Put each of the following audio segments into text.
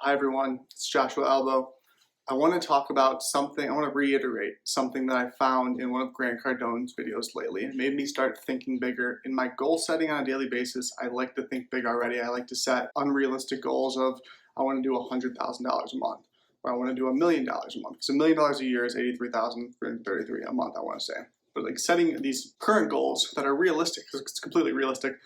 Hi everyone, it's Joshua Albo. I want to talk about something, I want to reiterate something that I found in one of Grant Cardone's videos lately. It made me start thinking bigger. In my goal setting on a daily basis, I like to think big already. I like to set unrealistic goals of, I want to do $100,000 a month, or I want to do $1 million a month. Because $1 million a year is $83,333 a month, I want to say. But like setting these current goals that are realistic, because it's completely realistic.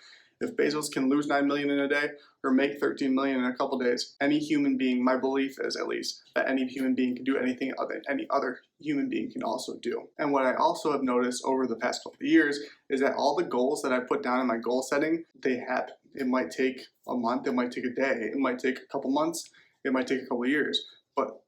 If Bezos can lose 9 million in a day or make 13 million in a couple days, any human being, my belief is at least, that any human being can do anything any other human being can also do. And what I also have noticed over the past couple of years is that all the goals that I put down in my goal setting, they happen. It might take a month, it might take a day, it might take a couple months, it might take a couple of years. But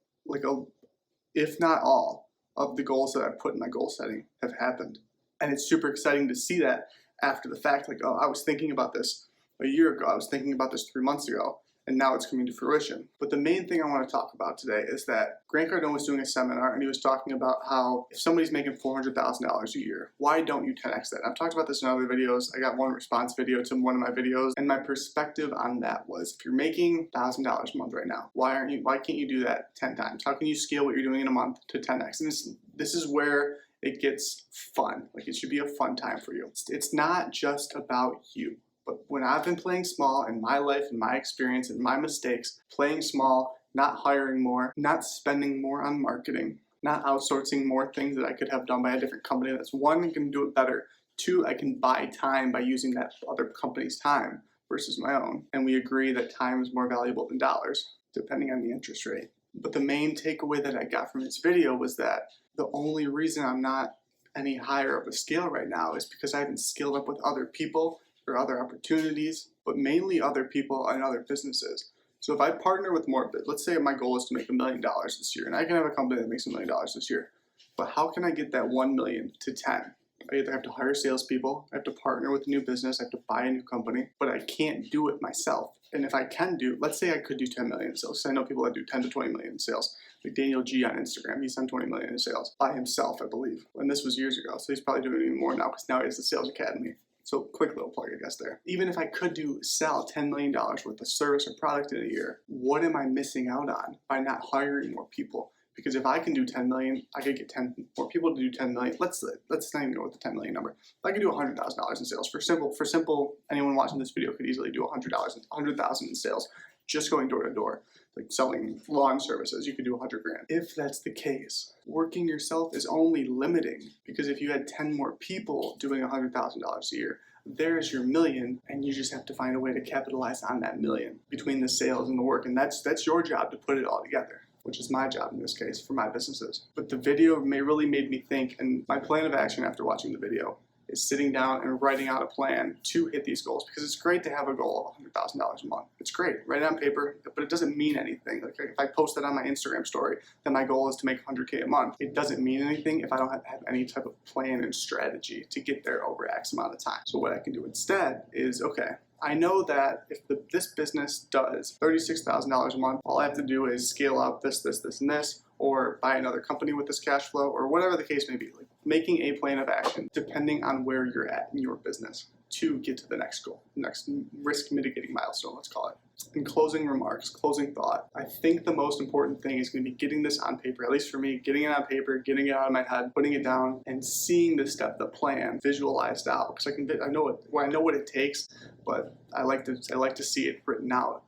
if not all of the goals that I put in my goal setting have happened. And it's super exciting to see that after the fact, like, oh, I was thinking about this a year ago, I was thinking about this 3 months ago, and now it's coming to fruition. But the main thing I want to talk about today is that Grant Cardone was doing a seminar and he was talking about how if somebody's making $400,000 a year, why don't you 10x that? And I've talked about this in other videos. I got one response video to one of my videos, and my perspective on that was, if you're making $1,000 a month right now, why can't you do that 10 times? How can you scale what you're doing in a month to 10x? And this is where it gets fun. Like, it should be a fun time for you. It's not just about you. But when I've been playing small in my life, in my experience, and my mistakes, playing small, not hiring more, not spending more on marketing, not outsourcing more things that I could have done by a different company, that's one, I can do it better. Two, I can buy time by using that other company's time versus my own. And we agree that time is more valuable than dollars, depending on the interest rate. But the main takeaway that I got from this video was that the only reason I'm not any higher of a scale right now is because I haven't scaled up with other people or other opportunities, but mainly other people and other businesses. So if I partner with more, let's say my goal is to make $1 million this year, and I can have a company that makes $1 million this year, but how can I get that 1 million to 10? I either have to hire salespeople, I have to partner with a new business, I have to buy a new company, but I can't do it myself. And if I can do, let's say I could do 10 million in sales. So I know people that do 10 to 20 million in sales. Like Daniel G on Instagram, he's done 20 million in sales by himself, I believe. And this was years ago, so he's probably doing even more now because now he has the Sales Academy. So quick little plug, I guess, there. Even if I could sell $10 million worth of service or product in a year, what am I missing out on by not hiring more people? Because if I can do 10 million, I could get 10 more people to do 10 million. Let's not even go with the 10 million number. If I could do $100,000 in sales, for simple, anyone watching this video could easily do $100,000 in sales, just going door to door, like selling lawn services. You could do 100 grand. If that's the case, working yourself is only limiting, because if you had 10 more people doing $100,000 a year, there's your million, and you just have to find a way to capitalize on that million between the sales and the work, and that's your job to put it all together, which is my job in this case for my businesses. But the video really made me think, and my plan of action after watching the video is sitting down and writing out a plan to hit these goals, because it's great to have a goal of $100,000 a month. It's great, write it on paper, but it doesn't mean anything. Like if I post that on my Instagram story, then my goal is to make 100K a month. It doesn't mean anything if I don't have any type of plan and strategy to get there over X amount of time. So what I can do instead is, okay, I know that if this business does $36,000 a month, all I have to do is scale up this, and this, or buy another company with this cash flow, or whatever the case may be. Like making a plan of action depending on where you're at in your business to get to the next goal, next risk mitigating milestone, let's call it. In closing remarks, closing thought, I think the most important thing is going to be getting this on paper, at least for me, getting it on paper, getting it out of my head, putting it down, and seeing the plan visualized out. Because I know what it takes, but I like to see it written out.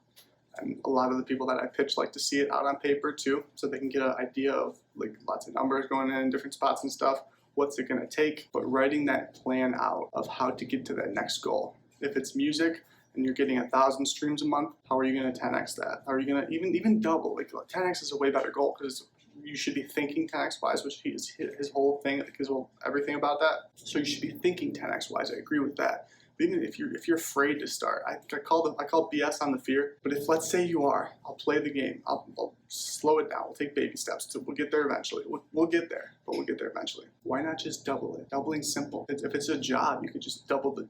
And a lot of the people that I pitch like to see it out on paper too, so they can get an idea of like lots of numbers going in different spots and stuff. What's it going to take? But writing that plan out of how to get to that next goal. If it's music and you're getting 1,000 streams a month, how are you going to 10x that? How are you going to even double? Like 10x is a way better goal, because you should be thinking 10x wise, which is his whole thing, like his whole everything about that. So you should be thinking 10x wise. I agree with that. Even if you're afraid to start, I call BS on the fear. But if, let's say you are, I'll play the game. I'll slow it down. We'll take baby steps. So we'll get there eventually. We'll get there, but we'll get there eventually. Why not just double it? Doubling's simple. If it's a job, you could just double the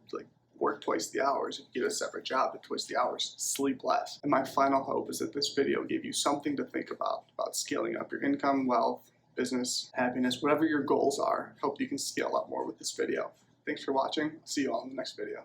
work twice the hours. If you get a separate job at twice the hours, sleep less. And my final hope is that this video gave you something to think about scaling up your income, wealth, business, happiness, whatever your goals are. Hope you can scale up more with this video. Thanks for watching. See you all in the next video.